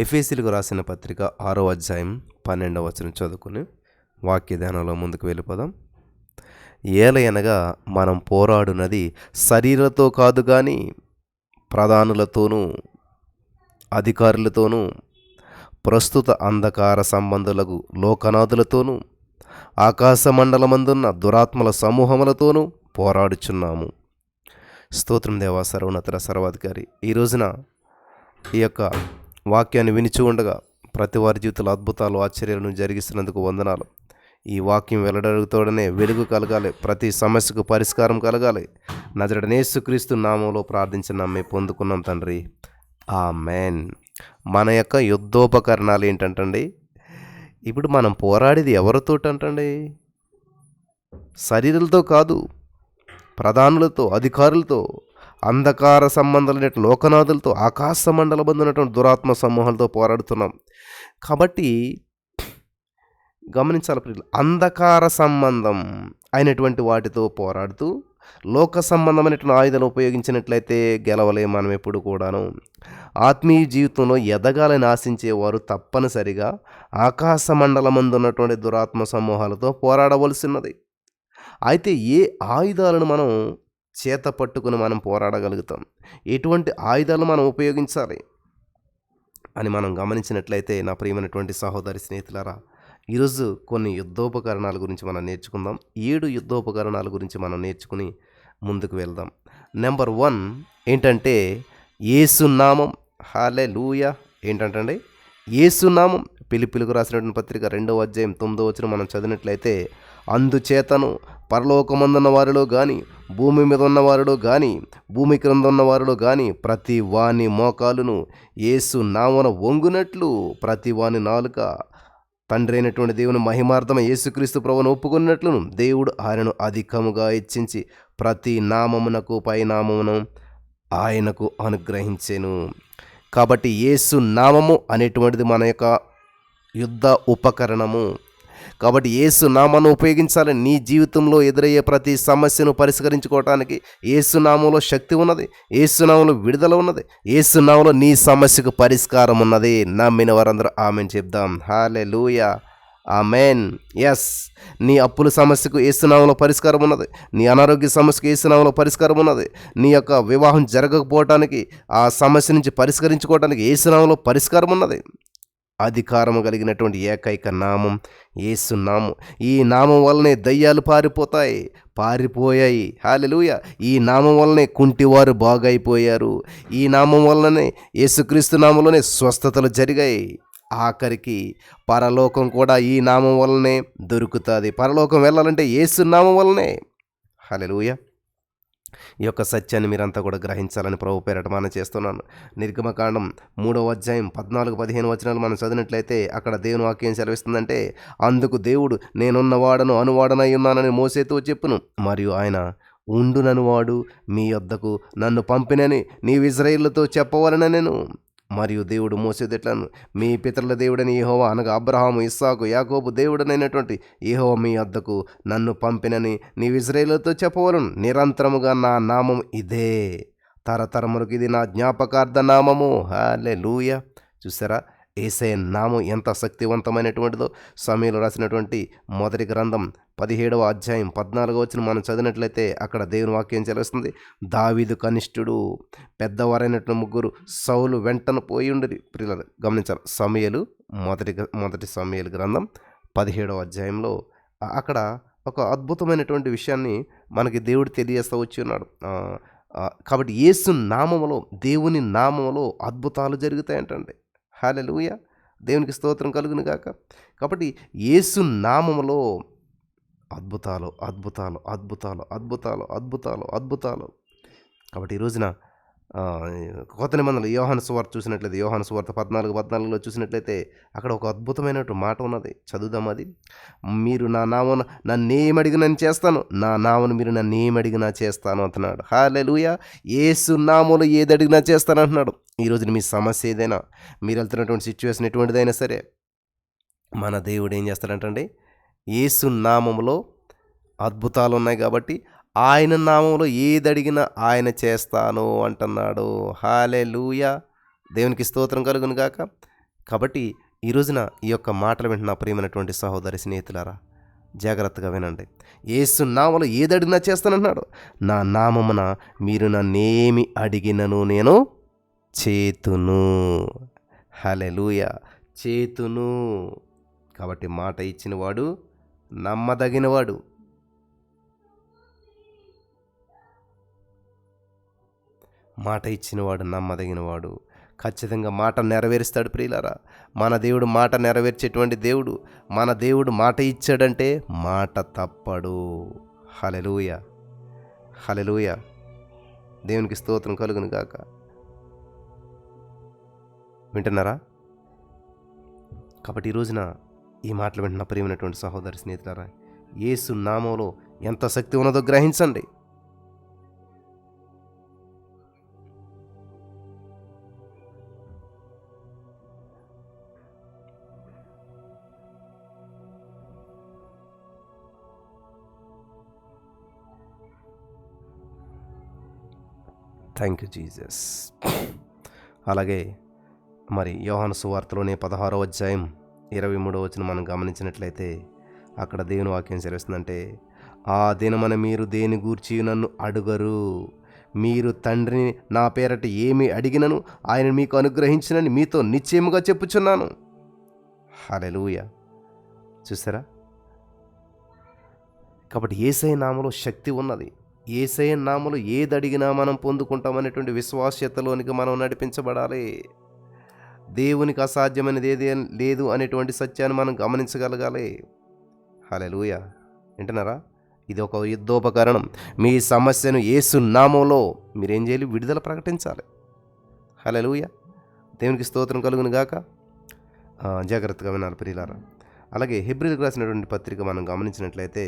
ఎఫెసీయులకు రాసిన పత్రిక 6వ అధ్యాయం 12వ వచనం చదువుకుని వాక్య ధ్యానంలో ముందుకు వెళ్ళిపోదాం. ఏలయనగా మనం పోరాడునది శరీరతో కాదు కానీ ప్రధానులతోనూ అధికారులతోనూ ప్రస్తుత అంధకార సంబంధులకు లోకనాథులతోనూ ఆకాశమండలమందున్న దురాత్మల సమూహములతోనూ పోరాడుచున్నాము. స్తోత్రం దేవా, సర్వోన్నత సర్వాధికారి. ఈ రోజున ఈ యొక్క వాక్యాన్ని వినిచి ఉండగా ప్రతి వారి జీవితంలో అద్భుతాలు ఆశ్చర్యాలను జరిగిస్తున్నందుకు వందనాలు. ఈ వాక్యం వెల్లడడుగుతోడనే వెలుగు కలగాలి, ప్రతి సమస్యకు పరిష్కారం కలగాలి. నజరేయుడైన యేసుక్రీస్తు నామంలో ప్రార్థించి నమ్మి పొందుకున్నాం తండ్రి, ఆమేన్. మన యొక్క యుద్ధోపకరణాలు ఏంటంటండి? ఇప్పుడు మనం పోరాడేది ఎవరితోటంటండి? శరీరాలతో కాదు, ప్రధానులతో, అధికారులతో, అంధకార సంబంధాలైన లోకనాథులతో, ఆకాశ మండలం ఉన్నటువంటి దురాత్మ సమూహాలతో పోరాడుతున్నాం. కాబట్టి గమనించాలి ప్రియులు, అంధకార సంబంధం అయినటువంటి వాటితో పోరాడుతూ లోక సంబంధమైనటువంటి ఆయుధాలు ఉపయోగించినట్లయితే గెలవలేం మనం ఎప్పుడు కూడాను. ఆత్మీయ జీవితంలో ఎదగాలని ఆశించేవారు తప్పనిసరిగా ఆకాశ మండలమందు ఉన్నటువంటి దురాత్మ సమూహాలతో పోరాడవలసినది. అయితే ఏ ఆయుధాలను మనం చేత పట్టుకుని మనం పోరాడగలుగుతాం, ఎటువంటి ఆయుధాలు మనం ఉపయోగించాలి అని మనం గమనించినట్లయితే, నా ప్రియమైనటువంటి సహోదరి స్నేహితులారా, ఈరోజు కొన్ని యుద్ధోపకరణాల గురించి మనం నేర్చుకుందాం. 7 యుద్ధోపకరణాల గురించి మనం నేర్చుకుని ముందుకు వెళ్దాం. నెంబర్ 1 ఏంటంటే యేసునామం. హల్లెలూయా. ఏంటంటే యేసునామం. ఫిలిప్పీయులకు రాసినటువంటి పత్రిక 2వ అధ్యాయం 9వ వచనం మనం చదివినట్లయితే, అందుచేతను పరలోకమందున్న వారిలో కానీ, భూమి మీద ఉన్న వారిలో కానీ, భూమి క్రింద ఉన్న వారిలో కానీ ప్రతి వాని మోకాలును యేసు నామమున వంగునట్లు ప్రతి వాని నాలుక తండ్రి అయినటువంటి దేవుని మహిమార్థమ యేసుక్రీస్తు ప్రభువును ఒప్పుకున్నట్లును దేవుడు ఆయనను అధికముగా హెచ్చించి ప్రతి నామమునకు పైనామమును ఆయనకు అనుగ్రహించెను. కాబట్టి యేసు నామము అనేటువంటిది మన యొక్క యుద్ధ ఉపకరణము. కాబట్టి యేసు నామాన్ని ఉపయోగించాలి. నీ జీవితంలో ఎదురయ్యే ప్రతి సమస్యను పరిష్కరించుకోవటానికి యేసు నామంలో శక్తి ఉన్నది, యేసు నామంలో విడుదల ఉన్నది, యేసు నామంలో నీ సమస్యకు పరిష్కారం ఉన్నది. నమ్మిన వారందరూ ఆమెన్ చెప్దాం. హల్లెలూయా, ఆమెన్. ఎస్, నీ అప్పుల సమస్యకు యేసు నామంలో పరిష్కారం ఉన్నది, నీ అనారోగ్య సమస్యకు యేసు నామంలో పరిష్కారం ఉన్నది, నీ యొక్క వివాహం జరగకపోవటానికి, ఆ సమస్య నుంచి పరిష్కరించుకోవటానికి యేసు నామంలో పరిష్కారం ఉన్నది. అధికారము కలిగినటువంటి ఏకైక నామం యేసు నామం. ఈ నామం వల్లనే దయ్యాలు పారిపోయాయి. హల్లెలూయా. ఈ నామం వల్లనే కుంటివారు బాగైపోయారు. ఈ నామం వల్లనే యేసుక్రీస్తు నామంలోనే స్వస్థతలు జరిగాయి. ఆఖరికి పరలోకం కూడా ఈ నామం వల్లనే దొరుకుతుంది. పరలోకం వెళ్ళాలంటే యేసు నామం వల్లనే. హల్లెలూయా. ఈ యొక్క సత్యాన్ని మీరంతా కూడా గ్రహించాలని ప్రభు పేరట మనం చేస్తున్నాను. నిర్గమకాండం 3వ అధ్యాయం 14-15 వచనాలు మనం చదివినట్లయితే అక్కడ దేవుని వాక్యం సెలవిస్తుందంటే, అందుకు దేవుడు నేనున్నవాడను అనువాడనై ఉన్నానని మోసేతో చెప్పును, మరియు ఆయన ఉండుననువాడు మీ యొద్దకు నన్ను పంపినని నీవు ఇశ్రాయేలుతో చెప్పవలనెను. మరియు దేవుడు మోసేతో ఎట్లను, మీ పితరుల దేవుడని యెహోవా అనగా అబ్రహాము, ఇస్సాకు, యాకోబు దేవుడనైనటువంటి యెహోవా మీ వద్దకు నన్ను పంపినని నీవు ఇశ్రాయేలుతో చెప్పవలను. నిరంతరముగా నా నామం ఇదే, తరతరములకు ఇది నా జ్ఞాపకార్థ నామము. హల్లెలూయా. చూసారా, యేసయ్య నామం ఎంత శక్తివంతమైనటువంటిదో. సమూయేలు రాసినటువంటి మొదటి గ్రంథం 17వ అధ్యాయం 14వ వచనం మనం చదివినట్లయితే అక్కడ దేవుని వాక్యం చెల్లిస్తుంది, దావీదు కనిష్ఠుడు, పెద్దవారైనటువంటి ముగ్గురు సౌలు వెంటను పోయి ఉండి. పిల్లలు గమనించాలి, సమూయేలు మొదటి సమూయేలు గ్రంథం 17వ అధ్యాయంలో అక్కడ ఒక అద్భుతమైనటువంటి విషయాన్ని మనకి దేవుడు తెలియజేస్తూ వచ్చి ఉన్నాడు. కాబట్టి యేసు నామములో, దేవుని నామములో అద్భుతాలు జరుగుతాయంటండి. హల్లెలూయా. దేవునికి స్తోత్రం కలుగును గాక. కాబట్టి యేసు నామములో అద్భుతాలు అద్భుతాలు అద్భుతాలు అద్భుతాలు అద్భుతాలు అద్భుతాలు. కాబట్టి ఈ రోజున కొత్త నిబంధనలు యోహాను సువార్త చూసినట్లయితే, యోహాను సువార్త 14:14లో చూసినట్లయితే అక్కడ ఒక అద్భుతమైనటువంటి మాట ఉన్నది. చదువుదాం అది. మీరు నా నామమున నన్నేమడిగినా నేను చేస్తాను, నా నామను మీరు నన్నేమడిగినా చేస్తాను అంటున్నాడు. హల్లెలూయా. యేసు నామములో ఏది అడిగినా చేస్తాను అంటున్నాడు. ఈరోజు మీ సమస్య ఏదైనా, మీరు వెళ్తున్నటువంటి సిచ్యువేషన్ ఎటువంటిదైనా సరే, మన దేవుడు ఏం చేస్తాడంటండి, యేసు నామములో అద్భుతాలు ఉన్నాయి కాబట్టి ఆయన నామంలో ఏది అడిగినా ఆయన చేస్తాను అంటున్నాడు. హల్లెలూయా. దేవునికి స్తోత్రం కలుగును గాక. కాబట్టి ఈ రోజున ఈ యొక్క మాటలు వింటున్న ప్రియమైనటువంటి సహోదరి స్నేహితులారా, జాగ్రత్తగా వినండి. యేసు నామములో ఏదడిగినా చేస్తానన్నాడు. నా నామమున మీరు నన్నేమి అడిగినను నేను చేతును. హల్లెలూయా, చేతును. కాబట్టి మాట ఇచ్చినవాడు నమ్మదగినవాడు. మాట ఇచ్చినవాడు నమ్మదగినవాడు. ఖచ్చితంగా మాట నెరవేరుస్తాడు ప్రియులారా. మన దేవుడు మాట నెరవేర్చేటువంటి దేవుడు. మన దేవుడు మాట ఇచ్చాడంటే మాట తప్పడు. హల్లెలూయా, హల్లెలూయా. దేవునికి స్తోత్రం కలుగును గాక. వింటున్నారా? కాబట్టి ఈ రోజున ఈ మాటలు వింటున్న ప్రియమైనటువంటి సహోదరి స్నేహితులారా, యేసు నామంలో ఎంత శక్తి ఉన్నదో గ్రహించండి. Thank you Jesus. అలాగే మరి యోహాను సువార్తలోనే 16వ అధ్యాయం 23వ వచనం మనం గమనించినట్లయితే అక్కడ దేవుని వాక్యం సెలవిస్తుందంటే, ఆ దినమన మీరు దేని గూర్చి నన్ను అడుగరు, మీరు తండ్రిని నా పేరట ఏమి అడిగినను ఆయన మీకు అనుగ్రహించినని మీతో నిశ్చయముగా చెప్పుచున్నాను. హల్లెలూయా. చూసారా? కాబట్టి యేసయ్య నామములో శక్తి ఉన్నది. యేసయ్య నామములో ఏది అడిగినా మనం పొందుకుంటామనేటువంటి విశ్వాస్యతలోనికి మనం నడిపించబడాలి. దేవునికి అసాధ్యమైనది ఏది లేదు అనేటువంటి సత్యాన్ని మనం గమనించగలగాలి. హల్లెలూయా. వింటున్నారా? ఇది ఒక యుద్ధోపకరణం. మీ సమస్యను యేసు నామములో మీరేం చేయాలి? విడుదల ప్రకటించాలి. హల్లెలూయా. దేవునికి స్తోత్రం కలుగును గాక. జాగ్రత్తగా వినాలి ప్రియులారా. అలాగే హెబ్రీయులకు రాసినటువంటి పత్రిక మనం గమనించినట్లయితే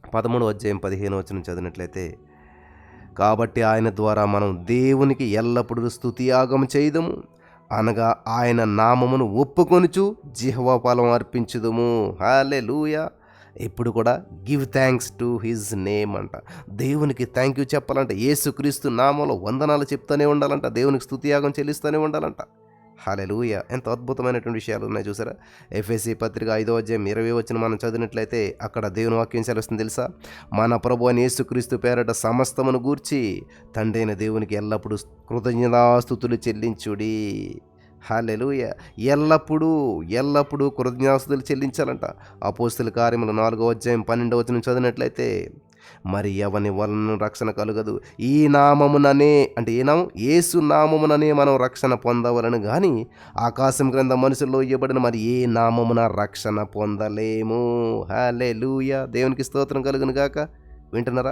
13వ అధ్యాయం 15వ వచనం చదివినట్లయితే, కాబట్టి ఆయన ద్వారా మనం దేవునికి ఎల్లప్పుడూ స్తుతియాగం చేయుదము, అనగా ఆయన నామమును ఒప్పుకొనుచు జిహ్వ ఫలం అర్పించుదుము. హల్లెలూయా. ఇప్పుడు కూడా give thanks to his name అంట. దేవునికి థ్యాంక్ యూ చెప్పాలంట. యేసుక్రీస్తు నామంలో వందనాలు చెప్తూనే ఉండాలంట. దేవునికి స్తుతియాగం చెల్లిస్తూనే ఉండాలంట. హల్లెలూయా. ఎంత అద్భుతమైనటువంటి విషయాలు ఉన్నాయి చూసారా? ఎఫెసీ పత్రిక 5వ అధ్యాయం 20వ వచనం మనం చదివినట్లయితే అక్కడ దేవుని వాక్యం సెలవుస్తుంది తెలుసా? మన ప్రభువైన అయిన యేసుక్రీస్తు పేరట సమస్తమును గూర్చి తండ్రి అయిన దేవునికి ఎల్లప్పుడూ కృతజ్ఞతాస్తుతులు చెల్లించుడి. హల్లెలూయా. ఎల్లప్పుడూ కృతజ్ఞతాస్తుతులు చెల్లించాలంట. అపోస్తలుల కార్యములు 4వ అధ్యాయం 12వ వచనం చదివినట్లయితే, మరి ఎవని వలన రక్షణ కలుగదు, ఈ నామముననే, అంటే ఏ నామం? యేసు నామముననే మనం రక్షణ పొందవలను కానీ ఆకాశం క్రింద మనుషుల్లో ఇవ్వబడిన మరి ఏ నామమున రక్షణ పొందలేము. హల్లెలూయా. దేవునికి స్తోత్రం కలుగును గాక. వింటున్నారా?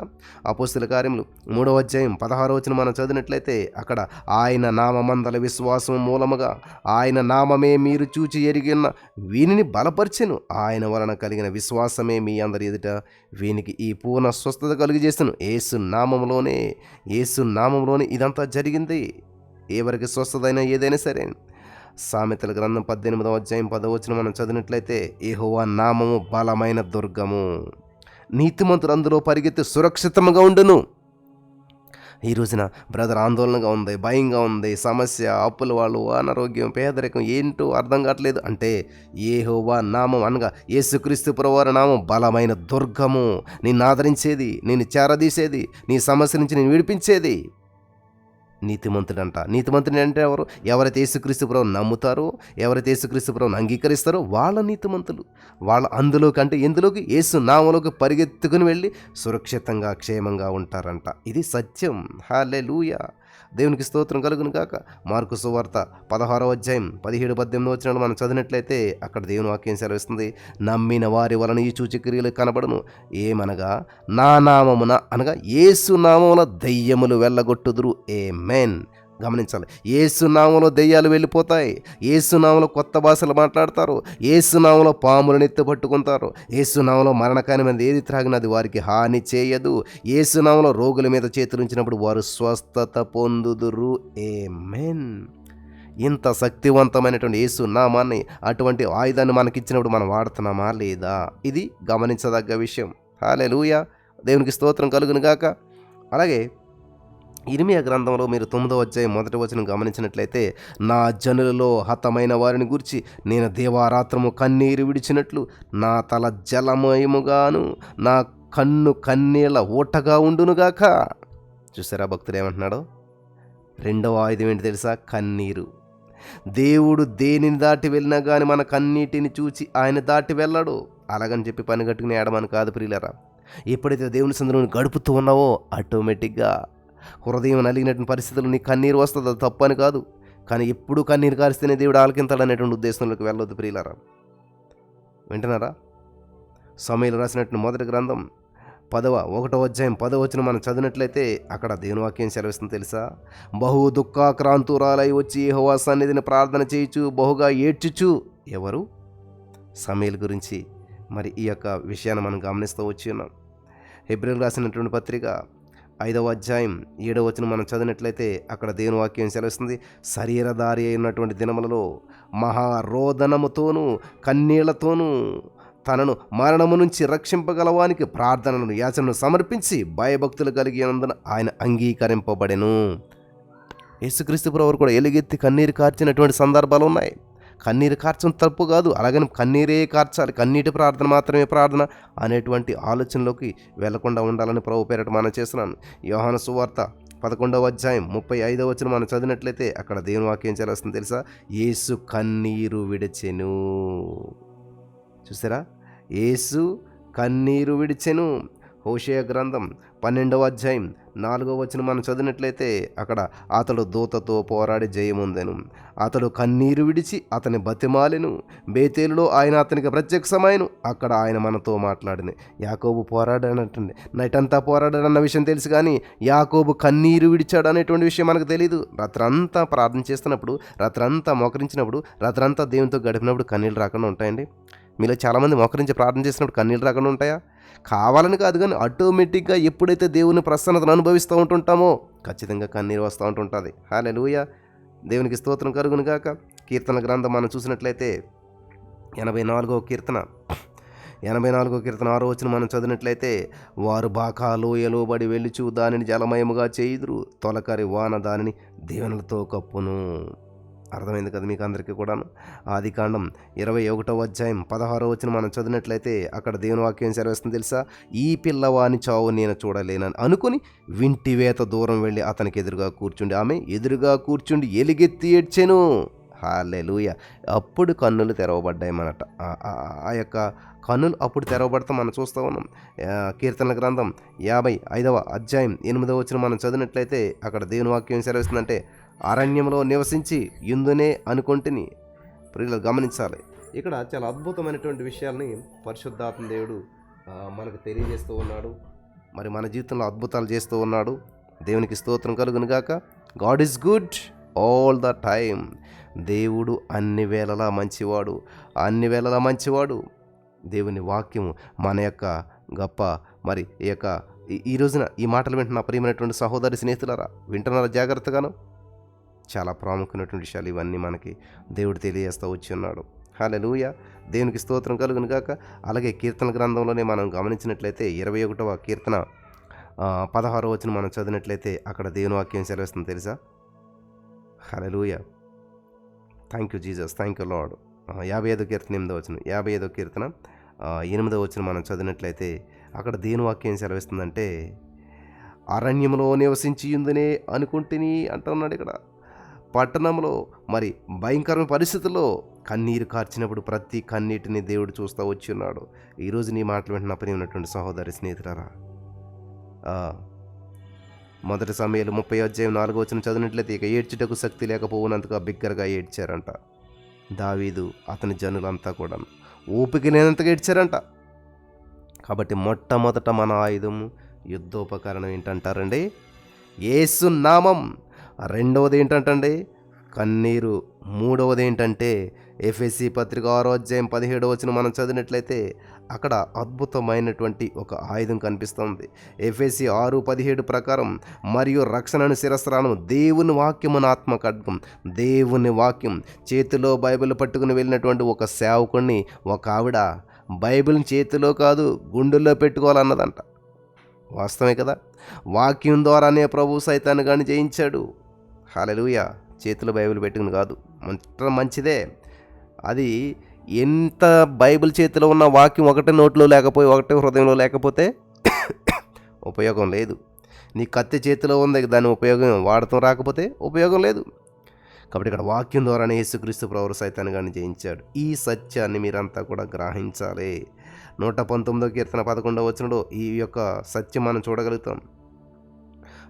అపోస్తలుల కార్యములు 3వ అధ్యాయం 16వ వచనం మనం చదివినట్లయితే అక్కడ ఆయన నామమందల విశ్వాసం మూలముగా ఆయన నామమే మీరు చూచి ఎరిగిన వీనిని బలపరిచెను, ఆయన వలన కలిగిన విశ్వాసమే మీ అందరి ఎదుట వీనికి ఈ పూర్ణ స్వస్థత కలుగజేస్తును. యేసు నామములోనే ఇదంతా జరిగింది. ఎవరికి స్వస్థత అయినా ఏదైనా సరే. సామెతల గ్రంథం 18వ అధ్యాయం 10వ వచనం మనం చదివినట్లయితే, యెహోవా నామము బలమైన దుర్గము, నీతిమంతుడు అందులో పరిగెత్తి సురక్షితంగా ఉండును. ఈ రోజున బ్రదర్ ఆందోళనగా ఉంది, భయంగా ఉంది, సమస్య, అప్పుల వాళ్ళు, అనారోగ్యం, పేదరికం, ఏంటో అర్థం కావట్లేదు అంటే యెహోవా నామం అనగా యేసుక్రీస్తు ప్రభువారి నామం బలమైన దుర్గము, నిన్ను ఆదరించేది, నిన్ను చేరదీసేది, నీ సమస్య నుంచి నేను విడిపించేది. నీతిమంతుడంట. నీతిమంతుడు అంటే ఎవరు? ఎవరైతే యేసుక్రీస్తు ప్రభువును నమ్ముతారో, ఎవరైతే యేసుక్రీస్తు ప్రభువును అంగీకరిస్తారో వాళ్ళ నీతిమంతులు. వాళ్ళ అందులోకి అంటే ఎందులోకి? యేసు నామములోకి పరిగెత్తుకుని వెళ్ళి సురక్షితంగా క్షేమంగా ఉంటారంట. ఇది సత్యం. హల్లెలూయా. దేవునికి స్తోత్రం కలుగును గాక. మార్కు సువార్త 16వ అధ్యాయం 17-18 వచనాలు మనం చదివినట్లయితే అక్కడ దేవుని వాక్యం సెలవిస్తుంది, నమ్మిన వారి వలన ఈ సూచక్రియలు కనబడును, ఏమనగా నా నామమున అనగా యేసు నామమున దెయ్యములు వెళ్ళగొట్టుదురు. ఆమేన్. గమనించాలి. యేసు నామములో దెయ్యాలు వెళ్ళిపోతాయి. యేసు నామములో కొత్త భాషలు మాట్లాడతారు. యేసు నామములో పాములను ఎత్తి పట్టుకుంటారు. యేసు నామములో మరణకరమైనది ఏది త్రాగినా అది వారికి హాని చేయదు. యేసు నామములో రోగుల మీద చేతులుంచినప్పుడు వారు స్వస్థత పొందుదురు. ఆమేన్. ఇంత శక్తివంతమైనటువంటి యేసు నామాన్ని, అటువంటి ఆయుధాన్ని మనకిచ్చినప్పుడు మనం వాడుతున్నామా లేదా? ఇది గమనించదగ్గ విషయం. హల్లెలూయా. దేవునికి స్తోత్రం కలుగును గాక. అలాగే ఇర్మీయా గ్రంథంలో మీరు 9వ అధ్యాయం 1వ వచనం గమనించినట్లయితే, నా జనులలో హతమైన వారిని గూర్చి నేను దీవారాత్రము కన్నీరు విడిచినట్లు నా తల జలమయముగాను నా కన్ను కన్నీళ్ళ ఊటగా ఉండునుగాక. చూసారా భక్తుడు ఏమంటున్నాడో? రెండవ ఆయుధం ఏంటి తెలుసా? కన్నీరు. దేవుడు దేనిని దాటి వెళ్ళినా కానీ మన కన్నీటిని చూచి ఆయన దాటి వెళ్ళడు. అలాగని చెప్పి పని కట్టుకుని ఏడమని కాదు ప్రియులరా. ఎప్పుడైతే దేవుని సందులో గడుపుతూ ఉన్నావో ఆటోమేటిక్గా హృదయం నలిగినటువంటి పరిస్థితులు నీ కన్నీరు వస్తుంది. అది తప్పు అని కాదు, కానీ ఎప్పుడు కన్నీరు కారిస్తేనే దేవుడు ఆలకింతాడనేటువంటి ఉద్దేశంలోకి వెళ్ళొద్దు ప్రియులారా. వింటున్నారా? సమూయేలు రాసినటువంటి మొదటి గ్రంథం 1వ అధ్యాయం 10వ వచనం మనం చదివినట్లయితే అక్కడ దేవుని వాక్యం సెలవిస్తుంది తెలుసా? బహు దుఃఖాక్రాంతురాలై వచ్చి యెహోవా సన్నిధిని ప్రార్థన చేయుచు బహుగా ఏడ్చుచు. ఎవరు? సమూయేలు గురించి మరి ఈ యొక్క విషయాన్ని మనం గమనిస్తూ వచ్చి ఉన్నాం. హెబ్రీయులకు రాసినటువంటి పత్రిక 5వ అధ్యాయం 7వ వచనం మనం చదివినట్లయితే అక్కడ దేవుని వాక్యం సెలవుస్తుంది, శరీరధారి అయినటువంటి దినములలో మహారోదనముతోనూ కన్నీళ్లతోనూ తనను మరణము నుంచి రక్షింపగలవానికి ప్రార్థనలను యాచనను సమర్పించి భయభక్తులు కలిగినందున ఆయన అంగీకరింపబడెను. యేసుక్రీస్తు ప్రభువు కూడా ఎలుగెత్తి కన్నీరు కార్చినటువంటి సందర్భాలు ఉన్నాయి. కన్నీరు కార్చడం తప్పు కాదు, అలాగని కన్నీరే కార్చాలి, కన్నీటి ప్రార్థన మాత్రమే ప్రార్థన అనేటువంటి ఆలోచనలోకి వెళ్లకుండా ఉండాలని ప్రభు పేరట మనం చేస్తున్నాను. యోహాను సువార్త 11వ అధ్యాయం 35వ వచనం మనం చదివినట్లయితే అక్కడ దేవుని వాక్యం చేస్తుంది తెలుసా? యేసు కన్నీరు విడిచెను. చూసారా? యేసు కన్నీరు విడిచెను. హోషేయ గ్రంథం 12వ అధ్యాయం 4వ వచనం మనం చదివినట్లయితే అక్కడ అతడు దూతతో పోరాడి జయముందెను. అతడు కన్నీరు విడిచి అతని బతిమాలెను. బేతేలులో ఆయన అతనికి ప్రత్యక్షమాయెను. అక్కడ ఆయన మనతో మాట్లాడింది. యాకోబు పోరాడానంటుంది, నైట్ అంతా పోరాడాడన్న విషయం తెలుసు, కానీ యాకోబు కన్నీరు విడిచాడు అనేటువంటి విషయం మనకు తెలియదు. రాత్రంతా ప్రార్థన చేస్తున్నప్పుడు, రాత్రంతా మోకరించినప్పుడు, రాత్రంతా దేవునితో గడిపినప్పుడు కన్నీళ్ళు రాకుండా ఉంటాయండి? మీలో చాలామంది మోకరించి ప్రార్థన చేసినప్పుడు కన్నీళ్ళు రాకుండా ఉంటాయా? కావాలని కాదు, కానీ ఆటోమేటిక్గా ఎప్పుడైతే దేవుని ప్రసన్నతను అనుభవిస్తూ ఉంటుంటామో ఖచ్చితంగా కన్నీరు వస్తూ ఉంటుంటుంది. హల్లెలూయా, దేవునికి స్తోత్రం కలుగును గాక. కీర్తన గ్రంథం మనం చూసినట్లయితే 84వ కీర్తన 6వ వచనం మనం చదివినట్లయితే, వారు బాకా లోయలో బడి వెళ్ళుచు దానిని జలమయముగా చేయుదురు, తొలకరి వాన దానిని దీవెనలతో కప్పును. అర్థమైంది కదా మీకు అందరికీ కూడాను? ఆదికాండం 21వ అధ్యాయం 16వ వచనం మనం చదివినట్లయితే అక్కడ దేవుని వాక్యం సెలవిస్తుంది తెలుసా? ఈ పిల్లవాని చావు నేను చూడలేనని అనుకుని వింటివేత దూరం వెళ్ళి అతనికి ఎదురుగా కూర్చుండి ఆమె ఎదురుగా కూర్చుండి ఎలుగెత్తి ఏడ్చెను. హల్లెలూయా. అప్పుడు కన్నులు తెరవబడ్డాయి మనట. ఆ యొక్క కన్నులు అప్పుడు తెరవబడతాం మనం చూస్తూ ఉన్నాం. కీర్తనల గ్రంథం 55వ అధ్యాయం 8వ వచనం మనం చదివినట్లయితే అక్కడ దేవుని వాక్యం సెలవిస్తుందంటే, అరణ్యంలో నివసించి యుందునే అనుకుంటుని. ప్రియులు గమనించాలి, ఇక్కడ చాలా అద్భుతమైనటువంటి విషయాల్ని పరిశుద్ధాత్మ దేవుడు మనకు తెలియజేస్తూ ఉన్నాడు. మరి మన జీవితంలో అద్భుతాలు చేస్తూ ఉన్నాడు. దేవునికి స్తోత్రం కలుగును గాక. God is good all the time. దేవుడు అన్ని వేళలా మంచివాడు, అన్ని వేళలా మంచివాడు. దేవుని వాక్యము మన యొక్క గొప్ప మరి ఈ రోజున ఈ మాటలు వింటున్న ప్రియమైనటువంటి సహోదరి స్నేహితులారా, వింటున్నారా జాగ్రత్తగాను? చాలా ప్రాముఖ్యమైనటువంటి విషయాలు ఇవన్నీ మనకి దేవుడు తెలియజేస్తూ వచ్చి ఉన్నాడు. హల్లెలూయా, దేవునికి స్తోత్రం కలుగును గాక. అలాగే కీర్తన గ్రంథంలోనే మనం గమనించినట్లయితే 21వ కీర్తన 16వ వచనం మనం చదివినట్లయితే అక్కడ దేవుని వాక్యం సెలవిస్తుంది తెలుసా? హల్లెలూయా, thank you Jesus, thank you Lord. 55వ కీర్తన 8వ వచనం, 55వ కీర్తన 8వ వచనం మనం చదివినట్లయితే అక్కడ దేవుని వాక్యం సెలవిస్తుందంటే, అరణ్యంలో నివసించి ఉందనే అనుకుంటుని అంటున్నాడు. ఇక్కడ పట్టణంలో మరి భయంకరమైన పరిస్థితుల్లో కన్నీరు కార్చినప్పుడు ప్రతి కన్నీటిని దేవుడు చూస్తూ వచ్చి ఉన్నాడు. ఈరోజు నీ మాటలు వెంటనే ప్రియమైనటువంటి సహోదరి స్నేహితులారా, మొదటి సమయాలు 30వ అధ్యాయం 4వ వచనం చదివినట్లయితే, ఇక ఏడ్చుటకు శక్తి లేకపోవునంతగా బిగ్గరగా ఏడ్చారంట. దావీదు అతని జనులంతా కూడా ఓపిక లేనంతగా ఏడ్చారంట. కాబట్టి మొట్టమొదట మన ఆయుధము యుద్ధోపకరణం ఏంటంటారండి? యేసు నామం. రెండవది ఏంటంటే కన్నీరు. మూడవది ఏంటంటే ఎఫెసీ పత్రిక 6వ అధ్యాయం 17వ వచనం మనం చదివినట్లయితే అక్కడ అద్భుతమైనటువంటి ఒక ఆయుధం కనిపిస్తుంది. ఎఫెసీ 6:17 ప్రకారం, మరియు రక్షణను శిరస్త్రానం దేవుని వాక్యమున ఆత్మ ఖడ్గం. దేవుని వాక్యం చేతిలో బైబిల్ పట్టుకుని వెళ్ళినటువంటి ఒక సేవకుడిని ఒక ఆవిడ బైబిల్ని చేతిలో కాదు గుండెల్లో పెట్టుకోవాలన్నదంట. వాస్తవమే కదా? వాక్యం ద్వారానే ప్రభు సైతాన్ని కానీ జయించాడు. హల్లెలూయా. చేతిలో బైబిల్ పెట్టుకుని కాదు, మంచిదే అది. ఎంత బైబిల్ చేతిలో ఉన్న వాక్యం ఒకటే నోట్లో లేకపోయి ఒకటే హృదయంలో లేకపోతే ఉపయోగం లేదు. నీ కత్తి చేతిలో ఉంది, దాని ఉపయోగం వాడటం రాకపోతే ఉపయోగం లేదు. కాబట్టి ఇక్కడ వాక్యం ద్వారానే యేసుక్రీస్తు ప్రభువు సైతాన్ని కానీ జయించాడు. ఈ సత్యాన్ని మీరంతా కూడా గ్రహించాలి. 119వ కీర్తన 11వ వచనంలో ఈ యొక్క సత్యం మనం చూడగలుగుతాం.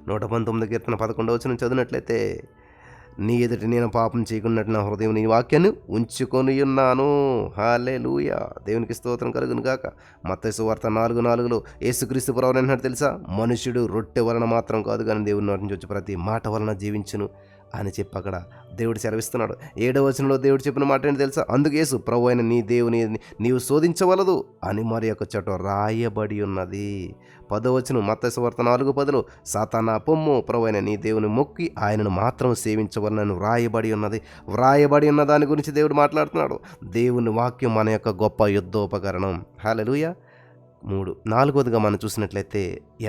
119వ కీర్తన 11వ వచనం చదివినట్లయితే, నీ ఎదుటి నేను పాపం చేయకున్నట్టు నా హృదయం నీ వాక్యాన్ని ఉంచుకొని ఉన్నాను. హల్లెలూయా. దేవునికి స్తోత్రం కలుగును గాక. మత్తయి సువార్త 4:4లో యేసుక్రీస్తు ప్రభువు అన్నాడు తెలుసా, మనుష్యుడు రొట్టె వలన మాత్రం కాదు కానీ దేవుని నోటి నుంచి వచ్చి ప్రతి మాట వలన జీవించును అని చెప్పి అక్కడ దేవుడు సెలవిస్తున్నాడు. 7వ వచనంలో దేవుడు చెప్పిన మాట ఏంటి తెలుసా, అందుకు యేసు, ప్రభు అయిన నీ దేవుని నీవు శోధించవలదు అని మరి ఒక చోట రాయబడి ఉన్నది. 10వ వచనం మత్తయి సువార్త 4:10లో, సాతానా పొమ్ము, ప్రభు అయిన నీ దేవుని మొక్కి ఆయనను మాత్రం సేవించవలనని వ్రాయబడి ఉన్నది. వ్రాయబడి ఉన్న దాని గురించి దేవుడు మాట్లాడుతున్నాడు. దేవుని వాక్యం మన యొక్క గొప్ప యుద్ధోపకరణం. హల్లెలూయా. 4వదిగా మనం చూసినట్లయితే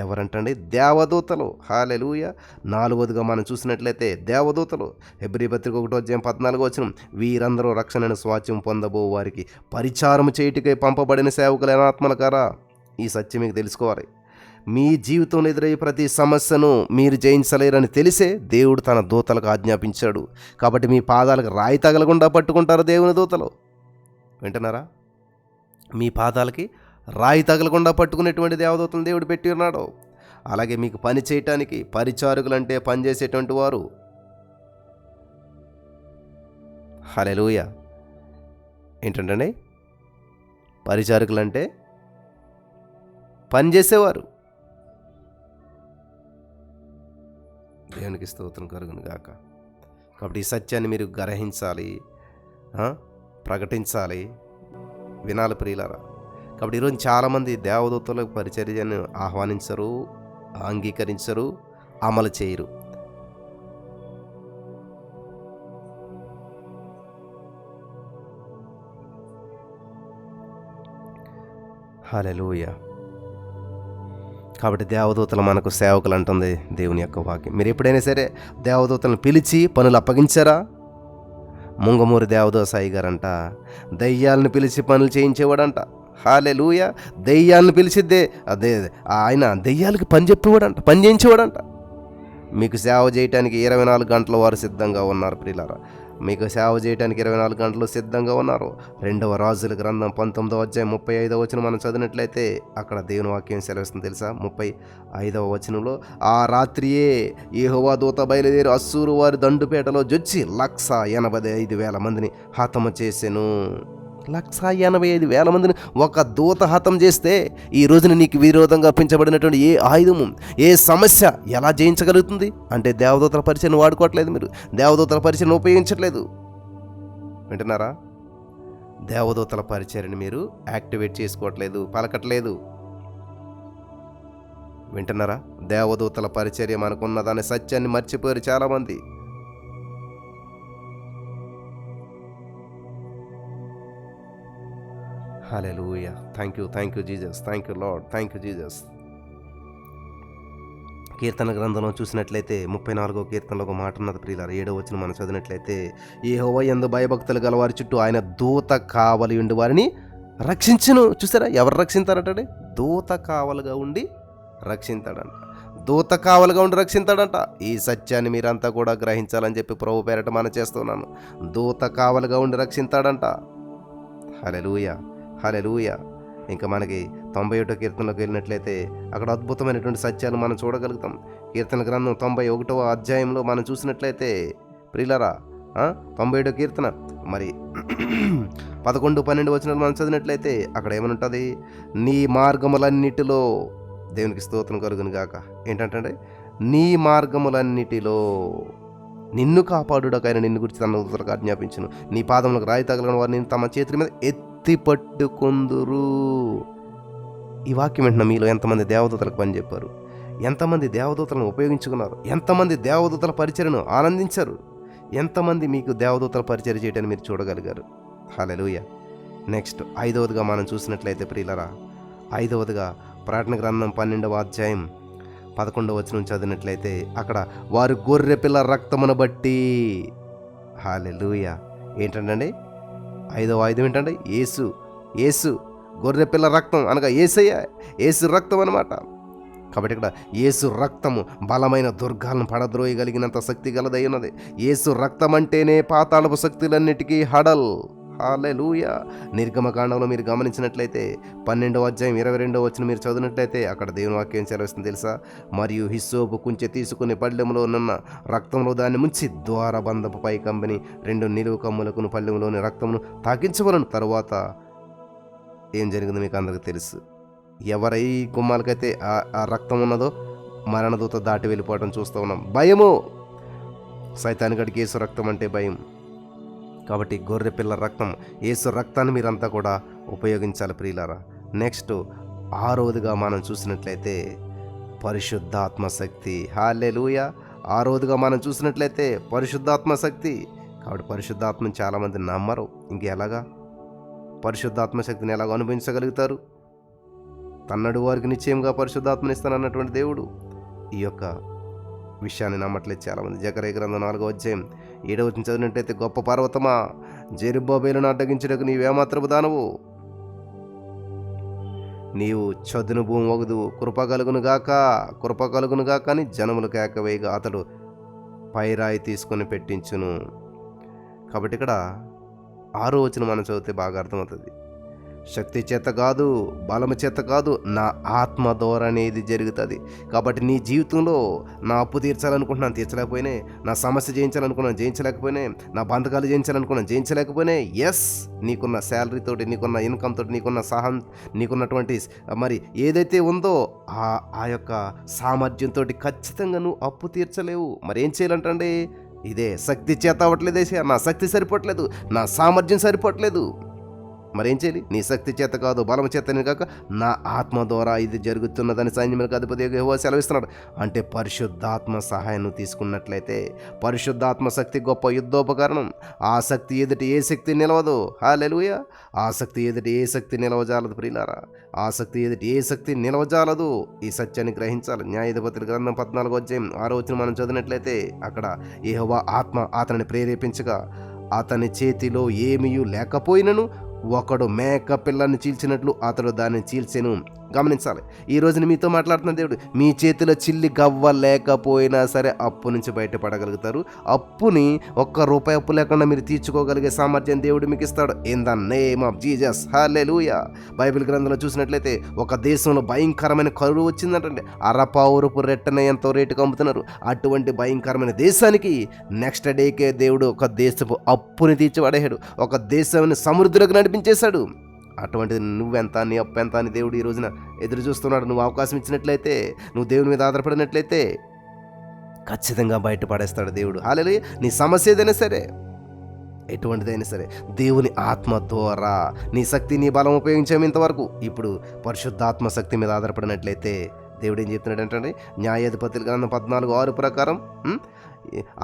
ఎవరంటండి, దేవదూతలు. హల్లెలూయా. 4వదిగా మనం చూసినట్లయితే దేవదూతలు. హెబ్రీ పత్రిక 1:14 వచనం, వీరందరూ రక్షణను స్వాస్థ్యం పొందబో వారికి పరిచారం చేయుటకై పంపబడిన సేవకులైన ఆత్మలకారా. ఈ సత్యం మీకు తెలుసుకోవాలి. మీ జీవితంలో ఎదురయ్యే ప్రతి సమస్యను మీరు జయించలేరని తెలిసే దేవుడు తన దూతలకు ఆజ్ఞాపించాడు. కాబట్టి మీ పాదాలకు రాయి తగలకుండా పట్టుకుంటారు దేవుని దూతలు. వింటున్నారా? మీ పాదాలకి రాయి తగలకుండా పట్టుకునేటువంటి దేవదూతలను దేవుడు పెట్టి ఉన్నాడు. అలాగే మీకు పని చేయటానికి పరిచారకులు అంటే పనిచేసేటువంటి వారు. హల్లెలూయా. ఏంటంటే పరిచారకులు అంటే పనిచేసేవారు. దేవునికి స్తోత్రం కలుగును గాక. కాబట్టి ఈ సత్యాన్ని మీరు గ్రహించాలి, ప్రకటించాలి, వినాలి ప్రియులారా. కాబట్టి ఈరోజు చాలామంది దేవదూతల పరిచర్యను ఆహ్వానించరు, అంగీకరించరు, అమలు చేయరు. హల్లెలూయా. కాబట్టి దేవదూతలు మనకు సేవకులు అంటుంది దేవుని యొక్క వాక్యం. మీరు ఎప్పుడైనా సరే దేవదూతలను పిలిచి పనులు అప్పగించారా? ముంగమూరి దేవదాస్ సాయి గారంట దయ్యాలను పిలిచి పనులు చేయించేవాడంట. హల్లెలూయా. దయ్యాలను పిలిచిద్దే అదే ఆయన దయ్యాలకి పని చెప్పేవాడంట, పని చేయించేవాడంట. మీకు సేవ చేయడానికి 24 గంటల వారు సిద్ధంగా ఉన్నారు ప్రియులారా. మీకు సేవ చేయడానికి 24 గంటలు సిద్ధంగా ఉన్నారు. 2వ రాజుల గ్రంథం 19వ అధ్యాయం 35వ వచనం మనం చదివినట్లయితే అక్కడ దేవుని వాక్యం సెలవిస్తుంది తెలుసా. 35వ వచనంలో, ఆ రాత్రియే యెహోవా దూత బయలుదేరి అస్సూరు వారి దండుపేటలో జొచ్చి 185,000 మందిని హతము చేసెను. 185,000 మందిని ఒక దూత హతం చేస్తే ఈ రోజున నీకు విరోధంగా పెంచబడినటువంటి ఏ ఆయుధము, ఏ సమస్య ఎలా జయించగలుగుతుంది అంటే దేవదూతల పరిచయను వాడుకోవట్లేదు. మీరు దేవదూతల పరిచయను ఉపయోగించట్లేదు. వింటున్నారా? దేవదూతల పరిచయని మీరు యాక్టివేట్ చేసుకోవట్లేదు, పలకట్లేదు. వింటున్నారా? దేవదూతల పరిచర్య మనకున్నదాని సత్యాన్ని మర్చిపోయారు చాలామంది. హల్లెలూయా. Thank you Jesus. Thank you Lord. Thank you Jesus. కీర్తన గ్రంథంలో చూసినట్లయితే 34వ కీర్తనలో ఒక మాట ఉన్నది ప్రియులారా. 7వ వచనం మనం చదివినట్లయితే, యెహోవా యందు భయభక్తులు గల వారి చుట్టూ ఆయన దూత కావలి ఉండి వారిని రక్షించును. చూసారా? ఎవరు రక్షించారంటే దూత కావలుగా ఉండి రక్షించాడంట. దూత కావలుగా ఉండి రక్షించాడంట. ఈ సత్యాన్ని మీరంతా కూడా గ్రహించాలని చెప్పి ప్రభు పేరట మనం చేస్తున్నాను. దూత కావలుగా ఉండి రక్షించాడంట. హల్లెలూయా. హల్లెలూయా. ఇంకా మనకి 91వ కీర్తనలోకి వెళ్ళినట్లయితే అక్కడ అద్భుతమైనటువంటి సత్యాలు మనం చూడగలుగుతాం. కీర్తన గ్రంథం 91వ అధ్యాయంలో మనం చూసినట్లయితే ప్రియులారా, 97వ కీర్తన మరి 11, 12 వచనాలు మనం చదివినట్లయితే అక్కడ ఏమనుంటుంది, నీ మార్గములన్నిటిలో, దేవునికి స్తోత్రం కలుగును గాక. ఏంటంటే నీ మార్గములన్నిటిలో నిన్ను కాపాడుటకైనా నిన్ను గురించి తన దూతలకు ఆజ్ఞాపించును. నీ పాదములకు రాయి తగలని వారిని తమ చేతుల మీద ఎత్తి పట్టుకొందురు. ఈ వాక్యం వెంటనే మీలో ఎంతమంది దేవదూతలకు పని చెప్పారు? ఎంతమంది దేవదూతలను ఉపయోగించుకున్నారు? ఎంతమంది దేవదూతల పరిచర్యను ఆనందించారు? ఎంతమంది మీకు దేవదూతల పరిచర్య చేయడానికి మీరు చూడగలిగారు? హల్లెలూయా. నెక్స్ట్ 5వదిగా మనం చూసినట్లయితే ప్రియులరా, 5వదిగా ప్రకటన గ్రంథం 12వ అధ్యాయం 11వ వచనం చదివినట్లయితే అక్కడ వారు గొర్రె పిల్ల రక్తమును బట్టి, హల్లెలూయా, ఏంటండి 5వ ఆయుధం ఏంటండి? యేసు. యేసు గొర్రె పిల్ల రక్తం అనగా యేసయ్య, యేసు రక్తం అనమాట. కాబట్టి ఇక్కడ యేసు రక్తము బలమైన దుర్గాలను పడద్రోయగలిగినంత శక్తి గలదై ఉన్నది. యేసు రక్తం అంటేనే పాతాళపు శక్తులన్నిటికీ హడల్. హల్లెలూయా. నిర్గమకాండంలో మీరు గమనించినట్లయితే 12వ అధ్యాయం 22వ వచనం మీరు చదివినట్లయితే అక్కడ దేవుని వాక్యం సెలవిస్తుంది తెలుసా? మరియు హిస్సోపు కుంచె తీసుకుని పళ్ళెములో ఉన్న రక్తంలో దాన్ని ముంచి ద్వారబంధపు పై కంబని 2 నిలువు కమ్ములకును పళ్ళెములోని రక్తమును తాకించవలను. తరువాత ఏం జరిగిందో మీకు అందరికీ తెలుసు. ఎవరై గుమ్మాలకైతే ఆ రక్తం ఉన్నదో మరణదూత దాటి వెళ్ళిపోవడం చూస్తూ ఉన్నాం. భయము, సైతానిగడికి యేసు రక్తం అంటే భయం. కాబట్టి గొర్రె పిల్ల రక్తం, యేసు రక్తాన్ని మీరంతా కూడా ఉపయోగించాలి ప్రియులారా. నెక్స్ట్ 6వదిగా మనం చూసినట్లయితే పరిశుద్ధాత్మ శక్తి. హల్లెలూయా. 6వదిగా మనం చూసినట్లయితే పరిశుద్ధాత్మ శక్తి. కాబట్టి పరిశుద్ధాత్మని చాలామంది నమ్మరు. ఇంకెలాగా పరిశుద్ధాత్మ శక్తిని ఎలాగో అనుభవించగలుగుతారు? తన్నడు వారికి నిశ్చయంగా పరిశుద్ధాత్మని ఇస్తానన్నటువంటి దేవుడు ఈ యొక్క విషయాన్ని నమ్మట్లేదు చాలామంది. జకర్యా గ్రంథం 4వ అధ్యాయం 7వ వచనం చదివినట్టయితే, గొప్ప పర్వతమా, జెరుబ్బాబేలును అడ్డగించుటకు నీవేమాత్రపు దానవు? నీవు చదును భూమి ఒగదు, కృప కలుగును గాక అని జనములు కేకవేయగా అతడు పైరాయి తీసుకొని పెట్టించును. కాబట్టి ఇక్కడ 6వ వచనం మనం చదివితే బాగా అర్థమవుతుంది. శక్తి చేత కాదు, బలము చేత కాదు, నా ఆత్మ ద్వారా ఇది జరుగుతుంది. కాబట్టి నీ జీవితంలో నా అప్పు తీర్చాలనుకుంటున్నాను, తీర్చలేకపోయినా, నా సమస్య జయించాలనుకున్నాను, జయించలేకపోయినా, నా బంధకాలు జయించాలనుకున్నాను, జయించలేకపోయినా, ఎస్, నీకున్న శాలరీతోటి, నీకున్న ఇన్కమ్ తోటి, నీకున్నటువంటి మరి ఏదైతే ఉందో ఆ యొక్క సామర్థ్యంతో ఖచ్చితంగా నువ్వు అప్పు తీర్చలేవు. మరి ఏం చేయాలంటే ఇదే శక్తి చేత అవ్వట్లేదేసే, నా శక్తి సరిపోవట్లేదు, నా సామర్థ్యం సరిపోవట్లేదు. మరేం చేయాలి? నీ శక్తి చేత కాదు, బలం చేతనే కాక నా ఆత్మ ద్వారా ఇది జరుగుతున్నదని సైన్యములకు అధిపతి యెహోవా సెలవిస్తున్నాడు. అంటే పరిశుద్ధాత్మ సహాయం తీసుకున్నట్లయితే, పరిశుద్ధాత్మ శక్తి గొప్ప యుద్ధోపకరణం. ఆ శక్తి ఎదుటి ఏ శక్తి నిలవదు. హల్లెలూయా. ఆ శక్తి ఎదుటి ఏ శక్తి నిలవజాలదు ప్రియులారా. ఆ శక్తి ఎదుటి ఏ శక్తి నిలవజాలదు. ఈ సత్యాన్ని గ్రహించాలి. న్యాయాధిపతుల గ్రంథం 14వ అధ్యాయం 6వ వచనం మనం చదివినట్లయితే అక్కడ యెహోవా ఆత్మ అతనిని ప్రేరేపించగా అతని చేతిలో ఏమీ లేకపోయినను ఒకడు మేక పిల్లని చీల్చినట్లు అతడు దాన్ని చీల్చెను. గమనించాలి. ఈ రోజున మీతో మాట్లాడుతున్న దేవుడు, మీ చేతిలో చిల్లి గవ్వ లేకపోయినా సరే అప్పు నుంచి బయటపడగలుగుతారు. అప్పుని ₹1 అప్పు లేకుండా మీరు తీర్చుకోగలిగే సామర్థ్యం దేవుడు మీకు ఇస్తాడు. In the name of Jesus. Hallelujah. Bible గ్రంథంలో చూసినట్లయితే ఒక దేశంలో భయంకరమైన కరువు వచ్చిందంటే, అరపావురపు రెట్టన ఎంతో రేటుకు అమ్ముతున్నారు. అటువంటి భయంకరమైన దేశానికి నెక్స్ట్ డేకే దేవుడు ఒక దేశపు అప్పుని తీర్చిపడేశాడు. ఒక దేశాన్ని సమృద్ధిలోకి నడిపించేశాడు. అటువంటిది నువ్వెంత, నీ అప్పు ఎంత అని దేవుడు ఈ రోజున ఎదురు చూస్తున్నాడు. నువ్వు అవకాశం ఇచ్చినట్లయితే, నువ్వు దేవుని మీద ఆధారపడినట్లయితే ఖచ్చితంగా బయటపడేస్తాడు దేవుడు. హల్లెలూయా. నీ సమస్య ఏదైనా సరే, ఎటువంటిదైనా సరే, దేవుని ఆత్మ ద్వారా నీ శక్తి, నీ బలం ఉపయోగించాము ఇంతవరకు. ఇప్పుడు పరిశుద్ధాత్మ శక్తి మీద ఆధారపడినట్లయితే దేవుడు ఏం చెప్తున్నాడు అంటే, న్యాయాధిపతుల గ్రంథం 14:6 ప్రకారం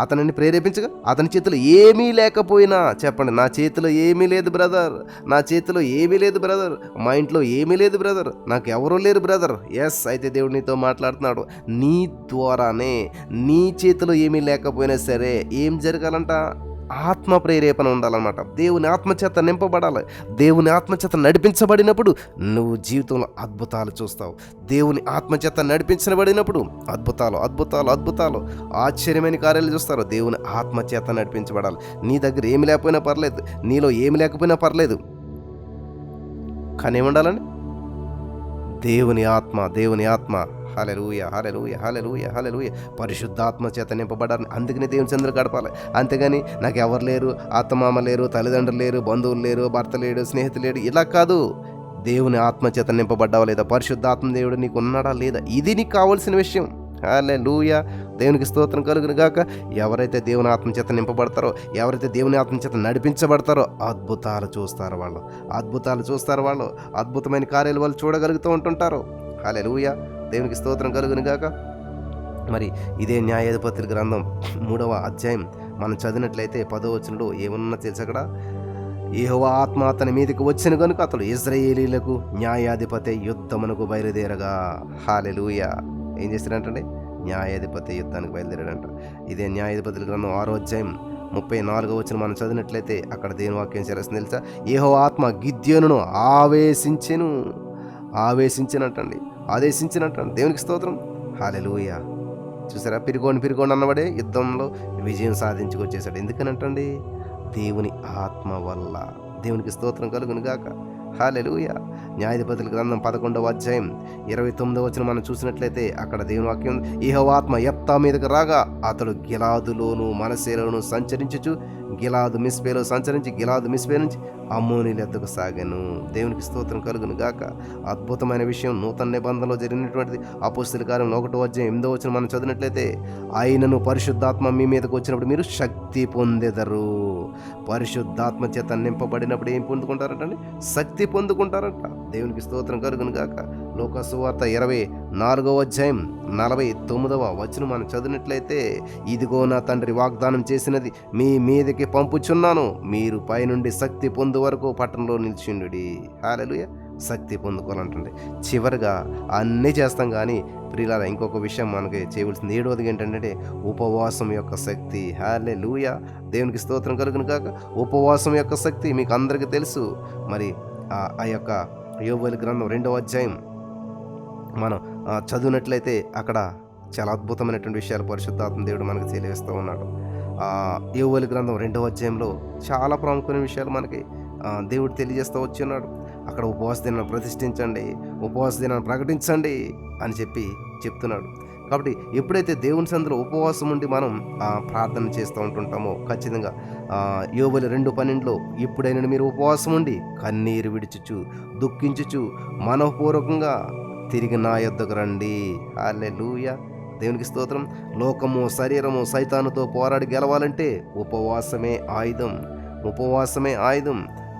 అతనిని ప్రేరేపించగా అతని చేతిలో ఏమీ లేకపోయినా, చెప్పండి, నా చేతిలో ఏమీ లేదు బ్రదర్, నా చేతిలో ఏమీ లేదు బ్రదర్, మా ఇంట్లో ఏమీ లేదు బ్రదర్, నాకు ఎవరూ లేరు బ్రదర్. ఎస్, అయితే దేవుడు నీతో మాట్లాడుతున్నాడు. నీ ద్వారానే, నీ చేతిలో ఏమీ లేకపోయినా సరే ఏం జరగాలంట? ఆత్మ ప్రేరేపణ ఉండాలన్నమాట. దేవుని ఆత్మచేత నింపబడాలి. దేవుని ఆత్మచేత నడిపించబడినప్పుడు నువ్వు జీవితంలో అద్భుతాలు చూస్తావు. దేవుని ఆత్మచేత నడిపించబడినప్పుడు అద్భుతాలు అద్భుతాలు అద్భుతాలు ఆశ్చర్యమైన కార్యాలు చూస్తారు. దేవుని ఆత్మచేత నడిపించబడాలి. నీ దగ్గర ఏమి లేకపోయినా పర్లేదు, నీలో ఏమి లేకపోయినా పర్లేదు, కానీ ఏముండాలండి? దేవుని ఆత్మ, దేవుని ఆత్మ. హల్లెలూయా, హల్లెలూయా, హల్లెలూయా, హల్లెలూయా. పరిశుద్ధాత్మ చేత నింపబడాలని, అందుకని దేవుని చంద్రులు గడపాలి. అంతేగాని నాకు ఎవరు లేరు, అత్తమామ లేరు, తల్లిదండ్రులు లేరు, బంధువులు లేరు, భర్త లేడు, స్నేహితులు లేడు, ఇలా కాదు. దేవుని ఆత్మ చేత నింపబడ్డావా లేదా? పరిశుద్ధాత్మ దేవుడు నీకు ఉన్నాడా లేదా? ఇది నీకు కావాల్సిన విషయం. హల్లెలూయా. దేవునికి స్తోత్రం కలుగును గాక. ఎవరైతే దేవుని ఆత్మ చేత నింపబడతారో, ఎవరైతే దేవుని ఆత్మ చేత నడిపించబడతారో అద్భుతాలు చూస్తారు వాళ్ళు, అద్భుతాలు చూస్తారు వాళ్ళు, అద్భుతమైన కార్యాలు వాళ్ళు చూడగలుగుతూ ఉంటుంటారు. హల్లెలూయా. దేవునికి స్తోత్రం కలుగును గాక. మరి ఇదే న్యాయాధిపతుల గ్రంథం 3వ అధ్యాయం మనం చదివినట్లయితే 10వ వచనంలో ఏమన్నా తెలుసు అక్కడ? యెహోవా ఆత్మ అతని మీదకి వచ్చిన కనుక అతడు ఇశ్రాయేలీయులకు న్యాయాధిపతి యుద్ధమునకు బయలుదేరగా. హల్లెలూయా. ఏం చేశాడంటే న్యాయాధిపతి యుద్ధానికి బయలుదేరాడంట. ఇదే న్యాయాధిపతుల గ్రంథం 6వ అధ్యాయం 34వ వచనం మనం చదివినట్లయితే అక్కడ దేవుని వాక్యం చేస్తుంది తెలుసా? యెహోవా ఆత్మ గిద్యోనును ఆవేశించినట్టండి. దేవునికి స్తోత్రం. హల్లెలూయా. చూసారా, పిరిగోండి అన్నవాడే యుద్ధంలో విజయం సాధించుకొచ్చేసాడు. ఎందుకనంటండి? దేవుని ఆత్మ వల్ల. దేవునికి స్తోత్రం కలుగును గాక. హల్లెలూయా. న్యాయాధిపతుల గ్రంథం 11వ అధ్యాయం 29వ వచనం మనం చూసినట్లయితే అక్కడ దేవుని వాక్యం, యెహోవా ఆత్మ యెఫ్తా మీదకి రాగా అతడు గిలాదులోను మనస్సేలోను సంచరించుచు గిలాదు మిస్పేలో సంచరించి గిలాదు మిస్పే నుంచి అమ్మోనీల ఎద్దకు సాగాను. దేవునికి స్తోత్రం కలుగును గాక. అద్భుతమైన విషయం నూతన నిబంధనలో జరిగినటువంటిది. అపోస్తలుల కార్యం 1వ అధ్యాయం 8వ వచనం మనం చదివినట్లయితే, ఆయనను పరిశుద్ధాత్మ మీ మీదకు వచ్చినప్పుడు మీరు శక్తి పొందెదరు. పరిశుద్ధాత్మ చేత నింపబడినప్పుడు ఏం పొందుకుంటారంటండి? శక్తి పొందుకుంటారంట. దేవునికి స్తోత్రం కలుగును గాక. లోకా సువార్త 24వ అధ్యాయం 49వ వచనం మనం చదివినట్లయితే, ఇదిగో నా తండ్రి వాగ్దానం చేసినది మీ మీదకి పంపుచున్నాను, మీరు పైనుండి శక్తి పొందు వరకు పట్టణంలో నిలిచిండుడి. హల్లెలూయా. శక్తి పొందుకోవాలంటండి. చివరిగా అన్నీ చేస్తాం కానీ ప్రియులారా, ఇంకొక విషయం మనకి చేయవలసింది 7వది ఏంటంటే ఉపవాసం యొక్క శక్తి. హల్లెలూయా. దేవునికి స్తోత్రం కలుగును కాక. ఉపవాసం యొక్క శక్తి మీకు అందరికీ తెలుసు. మరి ఆ యొక్క యోబుల గ్రంథం 2వ అధ్యాయం మనం చదివినట్లయితే అక్కడ చాలా అద్భుతమైనటువంటి విషయాలు పరిశుద్ధాత్మ దేవుడు మనకు తెలియజేస్తూ ఉన్నాడు. యోబుల గ్రంథం 2వ అధ్యాయంలో చాలా ప్రాముఖ్యమైన విషయాలు మనకి దేవుడు తెలియజేస్తూ వచ్చి ఉన్నాడు. అక్కడ ఉపవాస దినాన్ని ప్రతిష్ఠించండి, ఉపవాస దినాన్ని ప్రకటించండి అని చెప్తున్నాడు. కాబట్టి ఎప్పుడైతే దేవుని సందులో ఉపవాసం ఉండి మనం ప్రార్థన చేస్తూ ఉంటుంటామో ఖచ్చితంగా యోబుల 2:12లో, ఇప్పుడైనా మీరు ఉపవాసం ఉండి కన్నీరు విడిచుచు దుఃఖించుచు మనఃపూర్వకంగా తిరిగి నా యొద్దకు రండి. హల్లెలూయా. దేవునికి స్తోత్రం. లోకము శరీరము సైతానుతో పోరాడి గెలవాలంటే ఉపవాసమే ఆయుధం.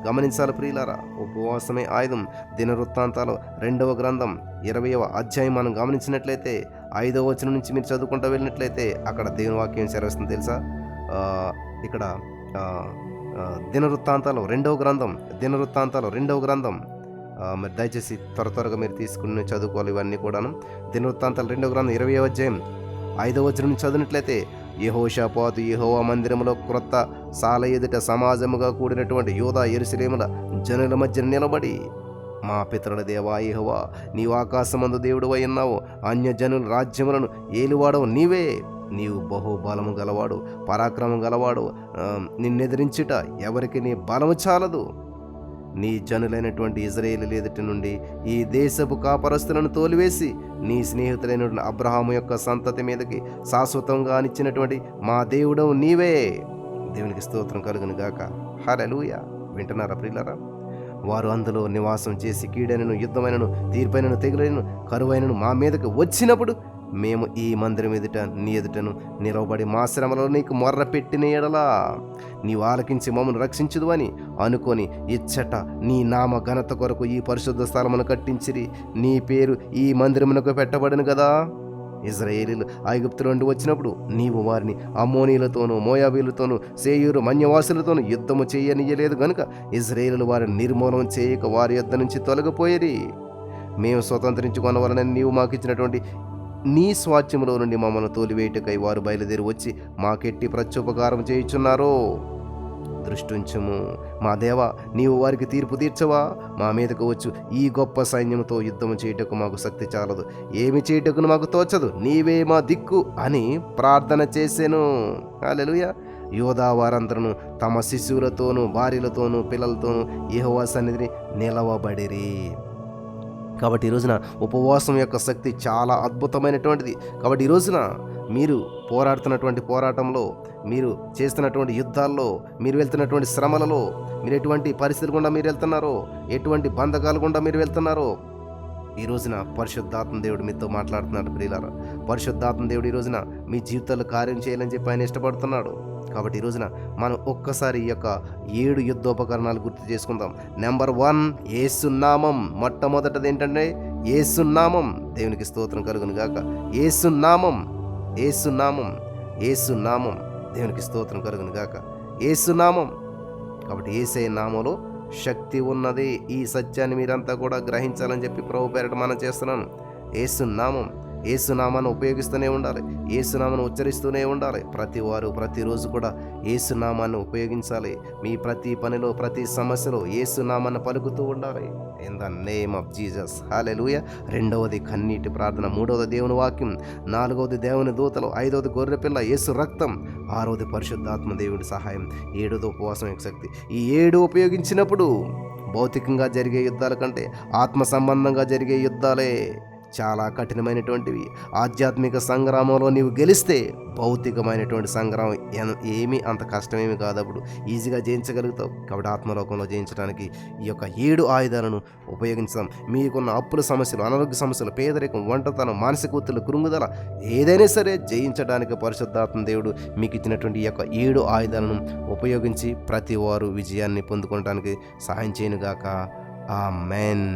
గమనించాలి ప్రియులారా, ఉపవాసమే ఆయుధం. దినవృత్తాంతాలు 2వ గ్రంథం 20వ అధ్యాయం మనం గమనించినట్లయితే 5వ వచనం నుంచి మీరు చదువుకుంటూ వెళ్ళినట్లయితే అక్కడ దేవుని వాక్యం సెలవిస్తుంది తెలుసా? ఇక్కడ దినవృత్తాంతాలు 2వ గ్రంథం మరి దయచేసి త్వరగా మీరు తీసుకుని చదువుకోవాలి ఇవన్నీ కూడాను. దినవృత్తాంతాలు 2వ గ్రంథం 20వ అధ్యాయం 5వ వచనం నుంచి చదివినట్లయితే, యెహోషాపాతు యెహోవా మందిరములో క్రొత్త సాల ఎదుట సమాజముగా కూడినటువంటి యూదా యెరూషలేముల జనుల మధ్య నిలబడి, మా పితరుల దేవా యెహోవా, నీవు ఆకాశమందు దేవుడవై ఉన్నావు, అన్యజనుల రాజ్యములను ఏలువాడవు నీవు బహుబలము గలవాడు, పరాక్రమం గలవాడు. నిన్నెదిరించుట ఎవరికి నీ బలము చాలదు. నీ జనులైనటువంటి ఇజ్రాయేలీయుల ఎదుట నుండి ఈ దేశపు కాపరస్తులను తోలివేసి నీ స్నేహితులైనటువంటి అబ్రహాము యొక్క సంతతి మీదకి శాశ్వతంగా నిచ్చినటువంటి మా దేవుడవు నీవే. దేవునికి స్తోత్రం కలుగును గాక. హల్లెలూయా. వింటున్నారా ప్రియులారా? వారు అందులో నివాసం చేసి కీడైనను యుద్ధమైనను తీర్పైనను తెగులైనను కరువైనను మా మీదకి వచ్చినప్పుడు మేము ఈ మందిరం ఎదుట నీ ఎదుటను నిలవబడి మా శ్రమలో నీకు మొర్ర పెట్టిన ఎడలా నీవు ఆలకించి మమ్మల్ని రక్షించుదు అని అనుకొని ఇచ్చట నీ నామ ఘనత కొరకు ఈ పరిశుద్ధ స్థలమును కట్టించిరి. నీ పేరు ఈ మందిరమునకు పెట్టబడను కదా. ఇజ్రాయేలీలు ఐగుప్తు నుండి వచ్చినప్పుడు నీవు వారిని అమ్మోనీలతోనూ మోయాబీలతోనూ సేయూరు మన్యవాసులతోనూ యుద్ధము చేయనీయలేదు గనుక ఇజ్రాయేలీలు వారిని నిర్మూలన చేయక వారి యొద్ద నుంచి తొలగిపోయిరి. మేము స్వతంత్రించుకొనవలనని నీవు మాకు ఇచ్చినటువంటి నీ స్వాస్థ్యములో నుండి మమ్మల్ని తోలివేయుటకై వారు బయలుదేరి వచ్చి మాకెట్టి ప్రత్యుపకారం చేయుచున్నారో దృష్టించుము. మా దేవా, నీవు వారికి తీర్పు తీర్చవా? మా మీదకు వచ్చు ఈ గొప్ప సైన్యంతో యుద్ధము చేయుటకు మాకు శక్తి చాలదు, ఏమి చేయుటకు మాకు తోచదు, నీవే మా దిక్కు అని ప్రార్థన చేసెను. హల్లెలూయా. యోధా వారందరూ తమ శిశువులతోనూ భార్యలతోనూ పిల్లలతోనూ యెహోవా సన్నిధిని నిలవబడిరి. కాబట్టి ఈ రోజున ఉపవాసం యొక్క శక్తి చాలా అద్భుతమైనటువంటిది. కాబట్టి ఈ రోజున మీరు పోరాడుతున్నటువంటి పోరాటంలో, మీరు చేస్తున్నటువంటి యుద్ధాల్లో, మీరు వెళ్తున్నటువంటి శ్రమలలో, మీరు ఎటువంటి పరిస్థితులు గుండా మీరు వెళ్తున్నారో, ఎటువంటి బంధకాలు గుండా మీరు వెళ్తున్నారో, ఈ రోజున పరిశుద్ధాత్మ దేవుడు మీతో మాట్లాడుతున్నాడు ప్రియులారా. పరిశుద్ధాత్మ దేవుడు ఈ రోజున మీ జీవితాల్లో కార్యం చేయాలని చెప్పి ఆయన ఇష్టపడుతున్నాడు. కాబట్టి ఈ రోజున మనం ఒక్కసారి ఈ యొక్క 7 యుద్ధోపకరణాలు గుర్తు చేసుకుందాం. నెంబర్ 1 యేసునామం. మొట్టమొదటిది ఏంటంటే యేసునామం. దేవునికి స్తోత్రం కలుగును గాక. యేసునామం. దేవునికి స్తోత్రం కలుగును గాక. యేసునామం. కాబట్టి యేసే నామంలో శక్తి ఉన్నది. ఈ సత్యాన్ని మీరంతా కూడా గ్రహించాలని చెప్పి ప్రభు పేరట మనం చేస్తున్నాను. యేసునామం. ఏసునామాన్ని ఉపయోగిస్తూనే ఉండాలి. ఏసునామాన్ని ఉచ్చరిస్తూనే ఉండాలి. ప్రతివారు ప్రతిరోజు కూడా ఏసునామాన్ని ఉపయోగించాలి. మీ ప్రతి పనిలో, ప్రతి సమస్యలో ఏసునామాన్ని పలుకుతూ ఉండాలి. In the name of Jesus. హల్లెలూయా. రెండవది కన్నీటి ప్రార్థన, మూడవది దేవుని వాక్యం, నాలుగవది దేవుని దూతలు, ఐదవది గొర్రెపిల్ల యేసు రక్తం, ఆరవది పరిశుద్ధాత్మ దేవుడి సహాయం, ఏడవది ఉపవాసం యొక్క శక్తి. ఈ 7 ఉపయోగించినప్పుడు భౌతికంగా జరిగే యుద్ధాల కంటే ఆత్మ సంబంధంగా జరిగే యుద్ధాలే చాలా కఠినమైనటువంటివి. ఆధ్యాత్మిక సంగ్రామంలో నీవు గెలిస్తే భౌతికమైనటువంటి సంగ్రామం ఏమీ అంత కష్టమేమి కాదు. అప్పుడు ఈజీగా జయించగలుగుతావు. కాబట్టి ఆత్మలోకంలో జయించడానికి ఈ యొక్క 7 ఆయుధాలను ఉపయోగించడం. మీకున్న అప్పుల సమస్యలు, అనారోగ్య సమస్యలు, పేదరికం, ఒంటరితనం, మానసిక ఒత్తిళ్లు, కృంగుదల ఏదైనా సరే జయించడానికి పరిశుద్ధాత్మ దేవుడు మీకు ఇచ్చినటువంటి ఈ యొక్క 7 ఆయుధాలను ఉపయోగించి ప్రతి వారు విజయాన్ని పొందుకోవడానికి సహాయం చేయనుగాక. ఆమేన్.